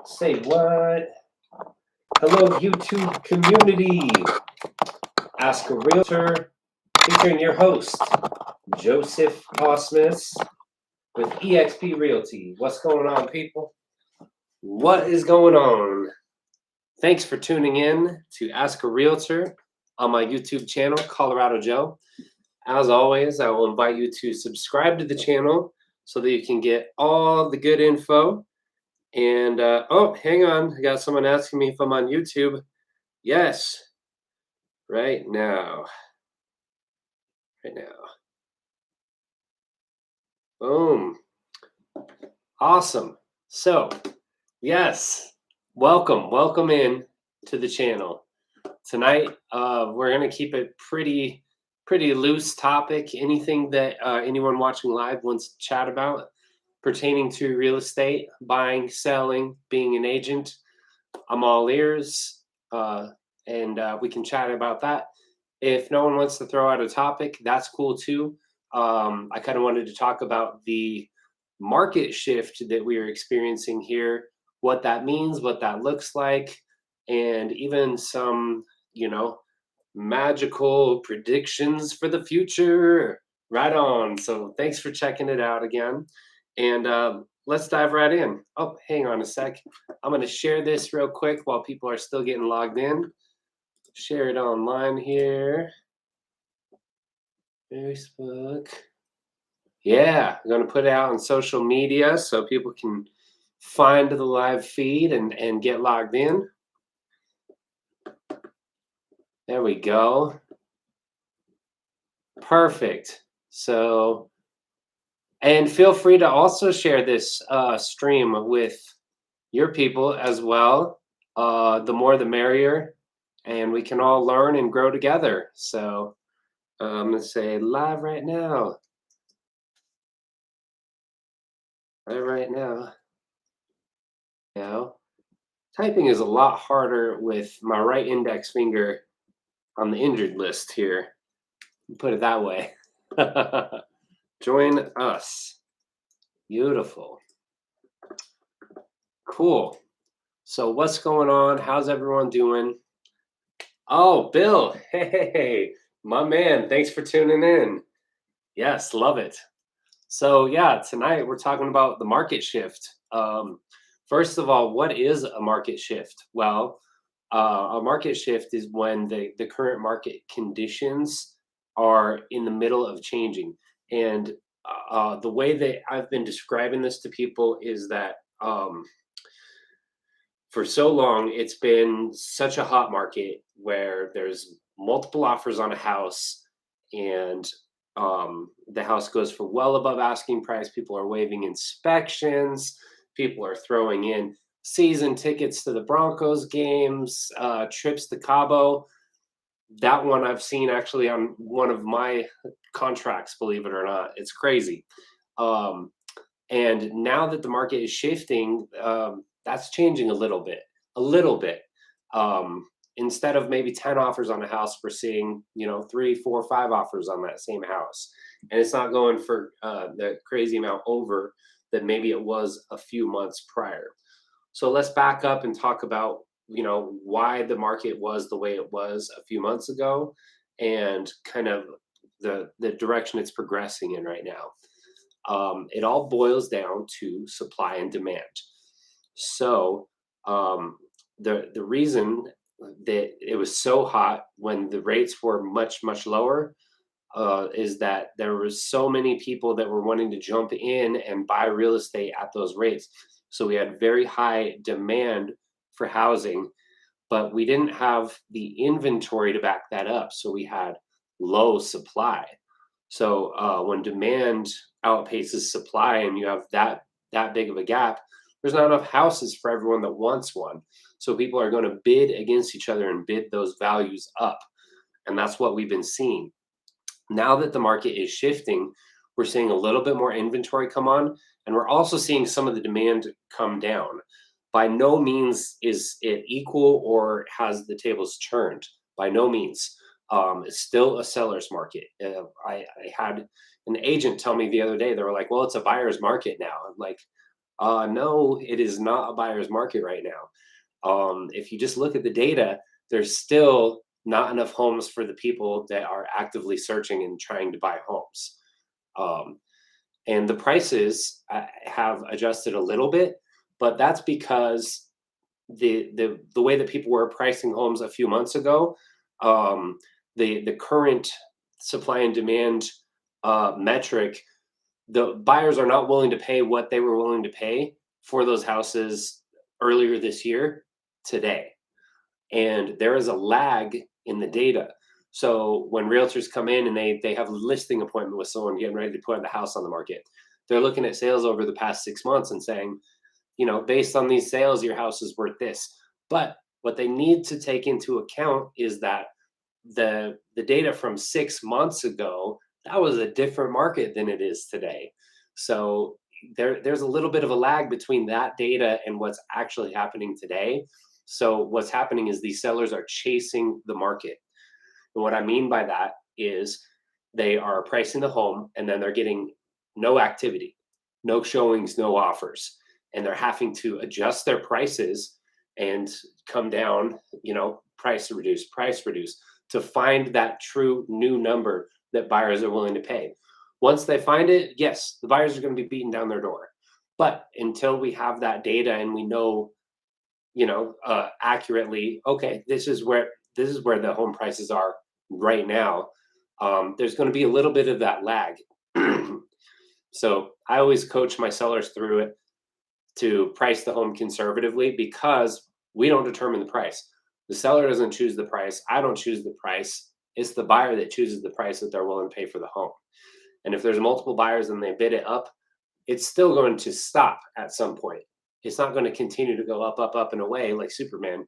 Say what? Hello, YouTube community. Ask a Realtor, featuring your host, Joseph Ausmus with eXp Realty. What's going on, people? What is going on? Thanks for tuning in to Ask a Realtor on my YouTube channel, Colorado Joe. As always, I will invite you to subscribe to the channel so that you can get all the good info. And oh, hang on, I got someone asking me if I'm on YouTube. Yes, right now. Boom. Awesome. So, yes, welcome in to the channel. Tonight, we're gonna keep it pretty loose topic. Anything that anyone watching live wants to chat about pertaining to real estate, buying, selling, being an agent, I'm all ears, and we can chat about that. If no one wants to throw out a topic, that's cool too. I kind of wanted to talk about the market shift that we are experiencing here, what that means, what that looks like, and even some, magical predictions for the future. Right on. So thanks for checking it out again. And let's dive right in. Oh, hang on a sec. I'm going to share this real quick while people are still getting logged in. Share it online here. Facebook. Yeah, I'm going to put it out on social media so people can find the live feed and get logged in. There we go. Perfect. So, and feel free to also share this stream with your people as well. The more the merrier, and we can all learn and grow together. So I'm going to say live right now. Right now. Typing is a lot harder with my right index finger on the injured list here. Put it that way. Join us. Beautiful. Cool. So what's going on? How's everyone doing? Oh, Bill. Hey, my man. Thanks for tuning in. Yes, love it. So yeah, tonight we're talking about the market shift. First of all, what is a market shift? Well, a market shift is when the current market conditions are in the middle of changing. And the way that I've been describing this to people is that for so long, it's been such a hot market where there's multiple offers on a house, and the house goes for well above asking price. People are waiving inspections. People are throwing in season tickets to the Broncos games, trips to Cabo. That one I've seen actually on one of my contracts, believe it or not. It's crazy. And now that the market is shifting, that's changing a little bit. Instead of maybe 10 offers on a house, we're seeing, 3, 4, 5 offers on that same house. And it's not going for the crazy amount over that maybe it was a few months prior. So let's back up and talk about, why the market was the way it was a few months ago and kind of the direction it's progressing in right now. It all boils down to supply and demand. So the reason that it was so hot when the rates were much lower is that there was so many people that were wanting to jump in and buy real estate at those rates. So we had very high demand for housing, but we didn't have the inventory to back that up. So we had low supply. So when demand outpaces supply and you have that big of a gap, there's not enough houses for everyone that wants one. So people are going to bid against each other and bid those values up. And that's what we've been seeing. Now that the market is shifting, we're seeing a little bit more inventory come on, and we're also seeing some of the demand come down. By no means is it equal or has the tables turned. By no means. It's still a seller's market. I had an agent tell me the other day, they were like, well, it's a buyer's market now. I'm like, No, it is not a buyer's market right now. If you just look at the data, there's still not enough homes for the people that are actively searching and trying to buy homes. Um, and the prices have adjusted a little bit, but that's because the way that people were pricing homes a few months ago, um, the current supply and demand metric, the buyers are not willing to pay what they were willing to pay for those houses earlier this year today. And there is a lag in the data. So when realtors come in and they have a listing appointment with someone getting ready to put the house on the market, they're looking at sales over the past 6 months and saying, based on these sales, your house is worth this. But what they need to take into account is that the data from 6 months ago, that was a different market than it is today. So there's a little bit of a lag between that data and what's actually happening today. So what's happening is these sellers are chasing the market. And what I mean by that is they are pricing the home and then they're getting no activity, no showings, no offers. And they're having to adjust their prices and come down, price reduce to find that true new number that buyers are willing to pay. Once they find it, yes, the buyers are going to be beating down their door. But until we have that data and we know, accurately, okay, this is where the home prices are right now. There's going to be a little bit of that lag. So I always coach my sellers through it to price the home conservatively because we don't determine the price. The seller doesn't choose the price. I don't choose the price. It's the buyer that chooses the price that they're willing to pay for the home. And if there's multiple buyers and they bid it up, it's still going to stop at some point. It's not going to continue to go up, up, up and away like Superman.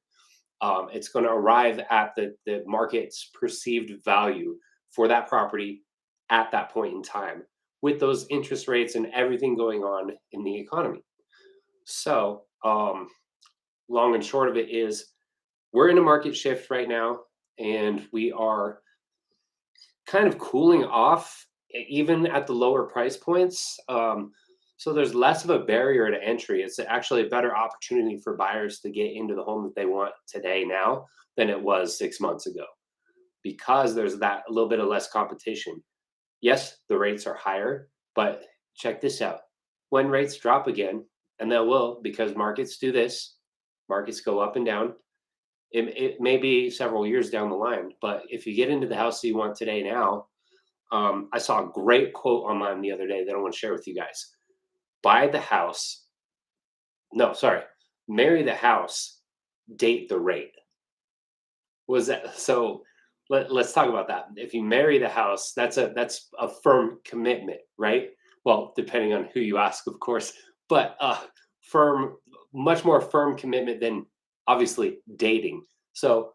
It's going to arrive at the market's perceived value for that property at that point in time with those interest rates and everything going on in the economy. So, long and short of it is we're in a market shift right now, and we are kind of cooling off even at the lower price points. So there's less of a barrier to entry. It's actually a better opportunity for buyers to get into the home that they want today now than it was 6 months ago because there's that a little bit of less competition. Yes, the rates are higher, but check this out. When rates drop again, and they will because markets do this, markets go up and down. It may be several years down the line, but if you get into the house that you want today now, I saw a great quote online the other day that I want to share with you guys. Buy the house. No, sorry. Marry the house, date the rate. Was that so? Let's talk about that. If you marry the house, that's a firm commitment, right? Well, depending on who you ask, of course, but firm, much more firm commitment than obviously dating. So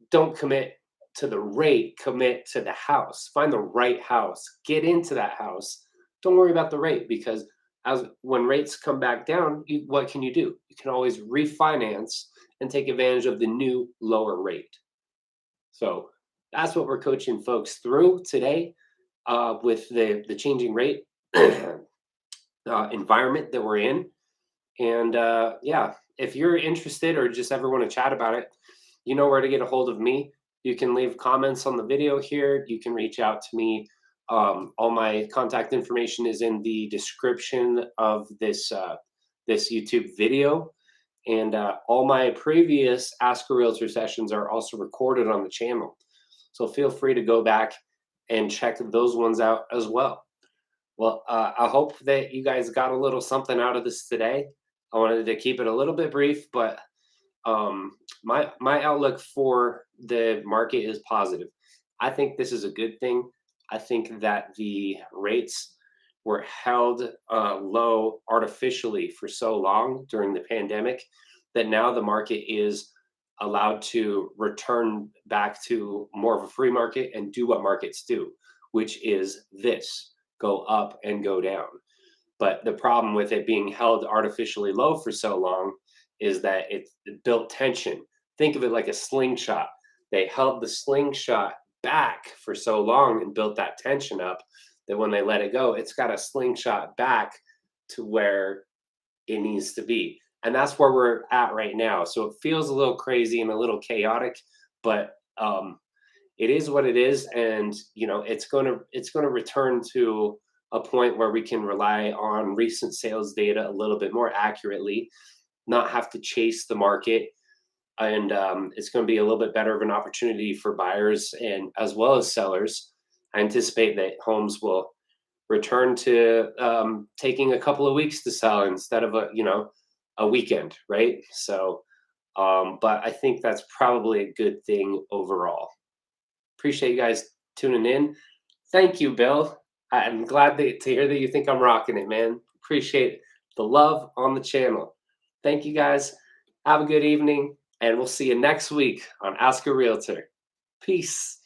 don't commit to the rate, commit to the house. Find the right house, get into that house. Don't worry about the rate because as when rates come back down, what can you do? You can always refinance and take advantage of the new lower rate. So that's what we're coaching folks through today with the changing rate environment that we're in. And yeah, if you're interested or just ever want to chat about it, you know where to get a hold of me. You can leave comments on the video here. You can reach out to me. All my contact information is in the description of this YouTube video. And all my previous Ask a Realtor sessions are also recorded on the channel. So feel free to go back and check those ones out as well. Well, I hope that you guys got a little something out of this today. I wanted to keep it a little bit brief, but my outlook for the market is positive. I think this is a good thing. I think that the rates were held low artificially for so long during the pandemic that now the market is allowed to return back to more of a free market and do what markets do, which is this go up and go down. But the problem with it being held artificially low for so long is that it built tension. Think of it like a slingshot. They held the slingshot back for so long and built that tension up that when they let it go, it's got a slingshot back to where it needs to be. And that's where we're at right now. So it feels a little crazy and a little chaotic, but it is what it is, and it's gonna return to a point where we can rely on recent sales data a little bit more accurately, not have to chase the market, and it's going to be a little bit better of an opportunity for buyers and as well as sellers. I anticipate that homes will return to taking a couple of weeks to sell instead of a weekend, right? So, but I think that's probably a good thing overall. Appreciate you guys tuning in. Thank you, Bill. I'm glad to hear that you think I'm rocking it, man. Appreciate the love on the channel. Thank you guys. Have a good evening, and we'll see you next week on Ask a Realtor. Peace.